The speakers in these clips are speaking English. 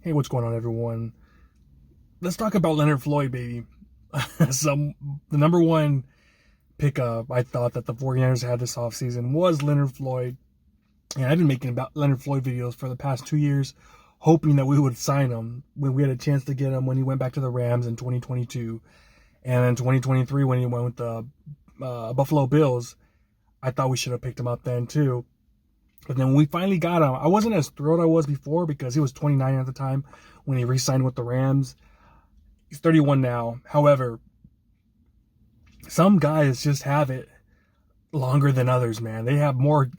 Hey, what's going on, everyone? Let's talk about Leonard Floyd, baby. The number one pickup I thought that the 49ers had this offseason was Leonard Floyd. And I've been making about Leonard Floyd videos for the past 2 years, hoping that we would sign him when we had a chance to get him when he went back to the Rams in 2022. And in 2023, when he went with the Buffalo Bills, I thought we should have picked him up then, too. But then when we finally got him, I wasn't as thrilled I was before because he was 29 at the time when he re-signed with the Rams. He's 31 now. However, some guys just have it longer than others, man. They have more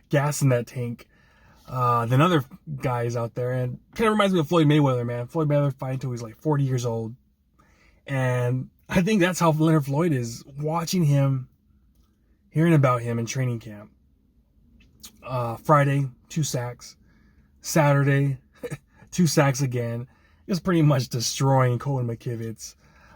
gas in that tank than other guys out there. And kind of reminds me of Floyd Mayweather, man. Floyd Mayweather fight until he's like 40 years old. And I think that's how Leonard Floyd is. Watching him, hearing about him in training camp. Friday, 2 sacks. Saturday, 2 sacks again. He was pretty much destroying Colin McKivitz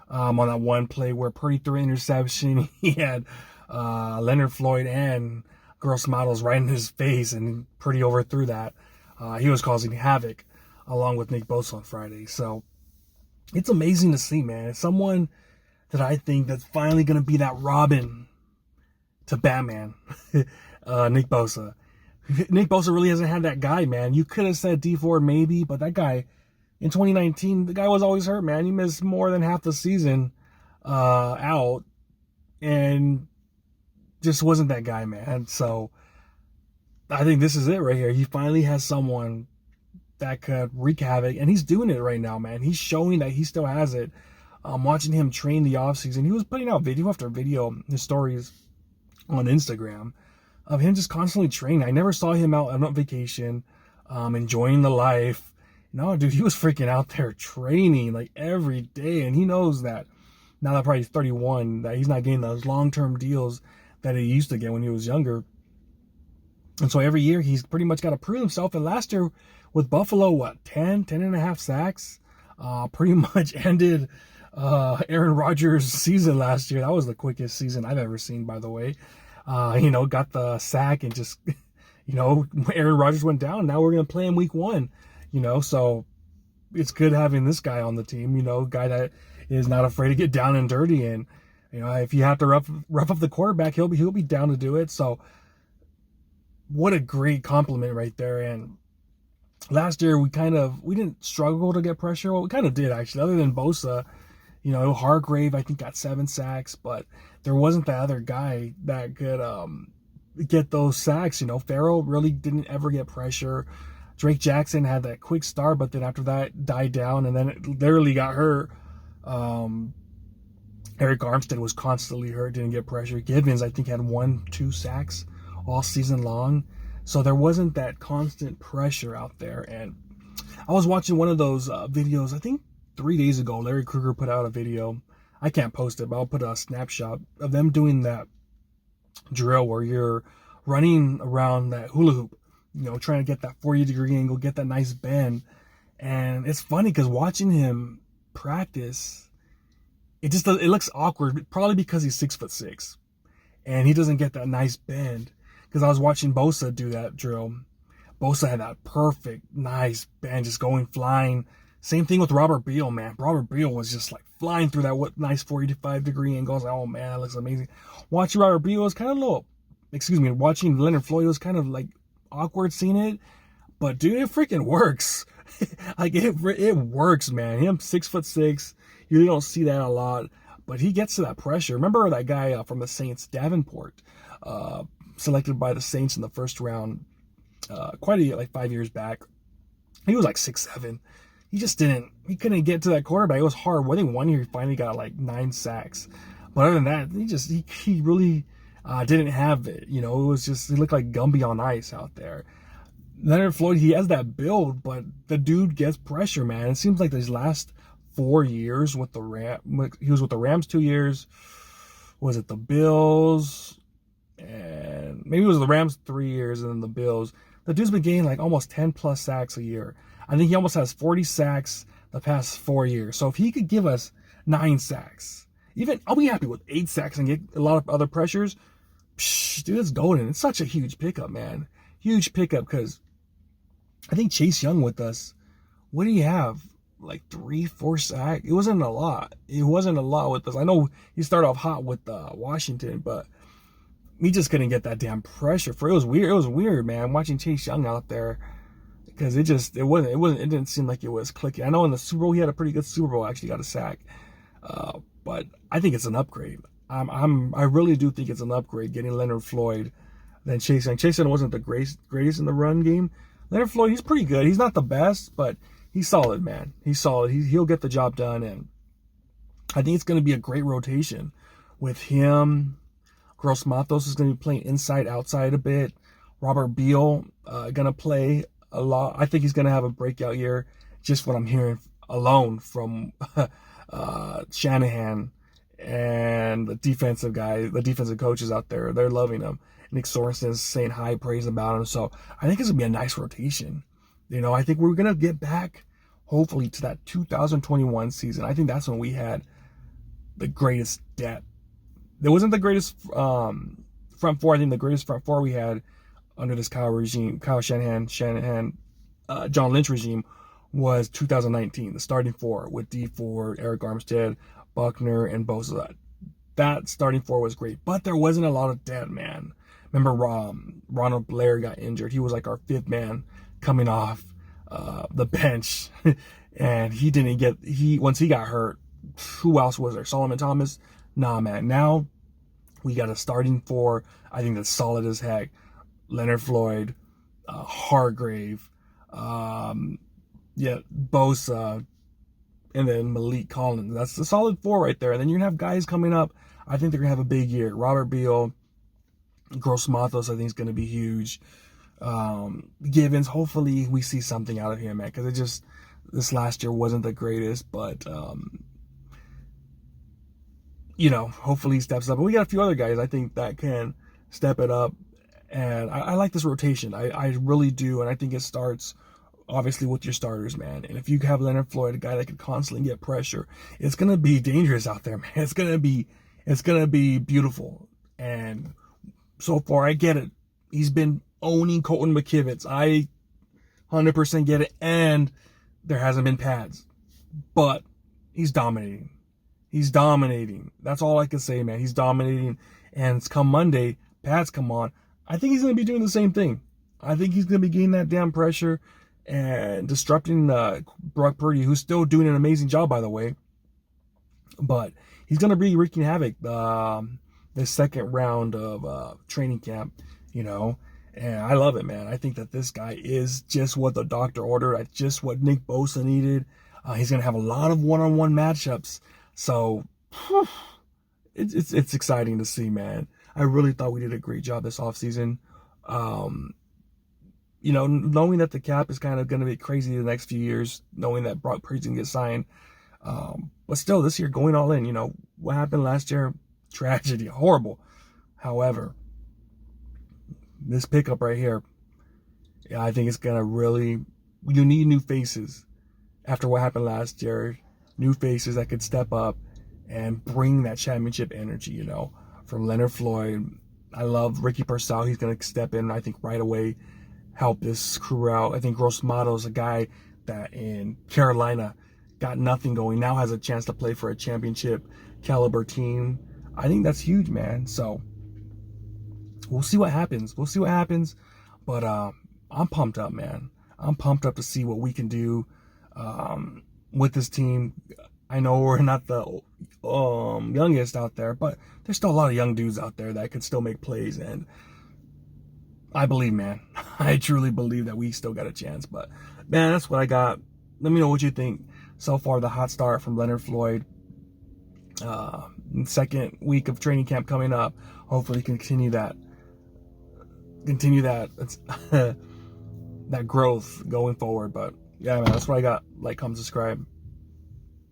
on that one play where Purdy threw an interception. He had Leonard Floyd and Gross Models right in his face, and Purdy overthrew that. He was causing havoc along with Nick Bosa on Friday. So it's amazing to see, man. It's someone that I think that's finally going to be that Robin to Batman, Nick Bosa. Nick Bosa really hasn't had that guy, man. You could have said D Ford maybe, but that guy in 2019, the guy was always hurt, man. He missed more than half the season out, and just wasn't that guy, man. So I think this is it right here. He finally has someone that could wreak havoc, and he's doing it right now, man. He's showing that he still has it. Watching him train the offseason, he was putting out video after video, his stories on Instagram of him just constantly training. I never saw him out on vacation, enjoying the life. No, dude, he was freaking out there training like every day. And he knows that now that probably he's 31, that he's not getting those long-term deals that he used to get when he was younger. And so every year he's pretty much got to prove himself. And last year with Buffalo, 10 and a half sacks, pretty much ended Aaron Rodgers' season last year. That was the quickest season I've ever seen, by the way. Got the sack and just, Aaron Rodgers went down. Now we're going to play him week 1, so it's good having this guy on the team, guy that is not afraid to get down and dirty. And, if you have to rough up the quarterback, he'll be down to do it. So what a great compliment right there. And last year we didn't struggle to get pressure. Well, we kind of did actually, other than Bosa. Hargrave, I think, got 7 sacks, but there wasn't that other guy that could get those sacks. Farrell really didn't ever get pressure. Drake Jackson had that quick start, but then after that died down, and then it literally got hurt. Eric Armstead was constantly hurt, didn't get pressure. Givens, I think, had 1-2 sacks all season long. So there wasn't that constant pressure out there. And I was watching one of those videos, I think, 3 days ago. Larry Krueger put out a video. I can't post it, but I'll put a snapshot of them doing that drill where you're running around that hula hoop, trying to get that 40-degree angle, get that nice bend. And it's funny because watching him practice, it looks awkward, probably because he's 6'6", and he doesn't get that nice bend. Because I was watching Bosa do that drill. Bosa had that perfect, nice bend, just going flying. Same thing with Robert Beal, man. Robert Beal was just like flying through that nice 45-degree angle. I was like, oh man, that looks amazing. Watching Robert Beal was kind of watching Leonard Floyd was kind of like awkward seeing it. But dude, it freaking works. Like it works, man. Him 6'6", you really don't see that a lot. But he gets to that pressure. Remember that guy from the Saints, Davenport, selected by the Saints in the first round, like 5 years back. He was like 6'7". He couldn't get to that quarterback. It was hard. I think 1 year he finally got like 9 sacks. But other than that, he really didn't have it. It looked like Gumby on ice out there. Leonard Floyd, he has that build, but the dude gets pressure, man. It seems like these last 4 years he was with the Rams 2 years. Was it the Bills? And maybe it was the Rams 3 years and then the Bills. The dude's been getting like almost 10 plus sacks a year. I think he almost has 40 sacks the past 4 years. So if he could give us 9 sacks, I'll be happy with 8 sacks and get a lot of other pressures. Dude, it's golden. It's such a huge pickup, man. Huge pickup because I think Chase Young with us what do you have? Like 3-4 sacks? It wasn't a lot. It wasn't a lot with us. I know he started off hot with Washington, but we just couldn't get that damn pressure. It was weird. It was weird, man, watching Chase Young out there, because it didn't seem like it was clicking. I know in the Super Bowl he had a pretty good Super Bowl. Actually got a sack, but I think it's an upgrade. I really do think it's an upgrade getting Leonard Floyd than Chase Young. Chase Young wasn't the greatest in the run game. Leonard Floyd, he's pretty good. He's not the best, but he's solid, man. He's solid. He'll get the job done, and I think it's going to be a great rotation with him. Gross Matos is going to be playing inside, outside a bit. Robert Beal going to play a lot. I think he's going to have a breakout year. Just what I'm hearing alone from Shanahan and the defensive coaches out there. They're loving him. Nick Sorensen's saying high praise about him. So I think it's going to be a nice rotation. I think we're going to get back, hopefully, to that 2021 season. I think that's when we had the greatest depth. There wasn't the greatest front four. I think the greatest front four we had under this Kyle Shanahan, John Lynch regime was 2019. The starting four with D Ford, Eric Armstead, Buckner, and Bosa. That starting four was great, but there wasn't a lot of depth, man. Remember, Ronald Blair got injured. He was like our fifth man coming off the bench, and once he got hurt, who else was there? Solomon Thomas? Nah, man. Now we got a starting four. I think that's solid as heck. Leonard Floyd, Hargrave, Bosa, and then Malik Collins. That's the solid four right there. And then you're going to have guys coming up. I think they're going to have a big year. Robert Beal, Gross Matos, I think is going to be huge. Givens, hopefully we see something out of him, man, because this last year wasn't the greatest, but hopefully he steps up. And we got a few other guys I think that can step it up, and I like this rotation. I really do, and I think it starts obviously with your starters, man. And if you have Leonard Floyd, a guy that can constantly get pressure, it's gonna be dangerous out there, man. It's gonna be beautiful. And so far, I get it. He's been owning Colton McKivitz. I 100% get it, and there hasn't been pads, but he's dominating. He's dominating. That's all I can say, man. He's dominating, and it's come Monday, pads come on. I think he's going to be doing the same thing. I think he's going to be getting that damn pressure and disrupting Brock Purdy, who's still doing an amazing job, by the way. But he's going to be wreaking havoc the second round of training camp, And I love it, man. I think that this guy is just what the doctor ordered, just what Nick Bosa needed. He's going to have a lot of one-on-one matchups. So it's exciting to see, man. I really thought we did a great job this offseason. Knowing that the cap is kind of going to be crazy the next few years, knowing that Brock Purdy's going to get signed. But still, this year, going all in. What happened last year, tragedy, horrible. However, this pickup right here, I think it's going to really, you need new faces after what happened last year. New faces that could step up and bring that championship energy, from Leonard Floyd. I love Ricky Purcell. He's going to step in, I think, right away, help this crew out. I think Gross Matos, a guy that in Carolina got nothing going, now has a chance to play for a championship caliber team. I think that's huge, man. So we'll see what happens. But I'm pumped up, man. I'm pumped up to see what we can do with this team. I know we're not the youngest out there, but there's still a lot of young dudes out there that could still make plays. And I believe, man. I truly believe that we still got a chance. But, man, that's what I got. Let me know what you think. So far, the hot start from Leonard Floyd. Second week of training camp coming up. Hopefully continue that that growth going forward. But yeah, man, that's what I got. Like, comment, subscribe.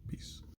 Peace.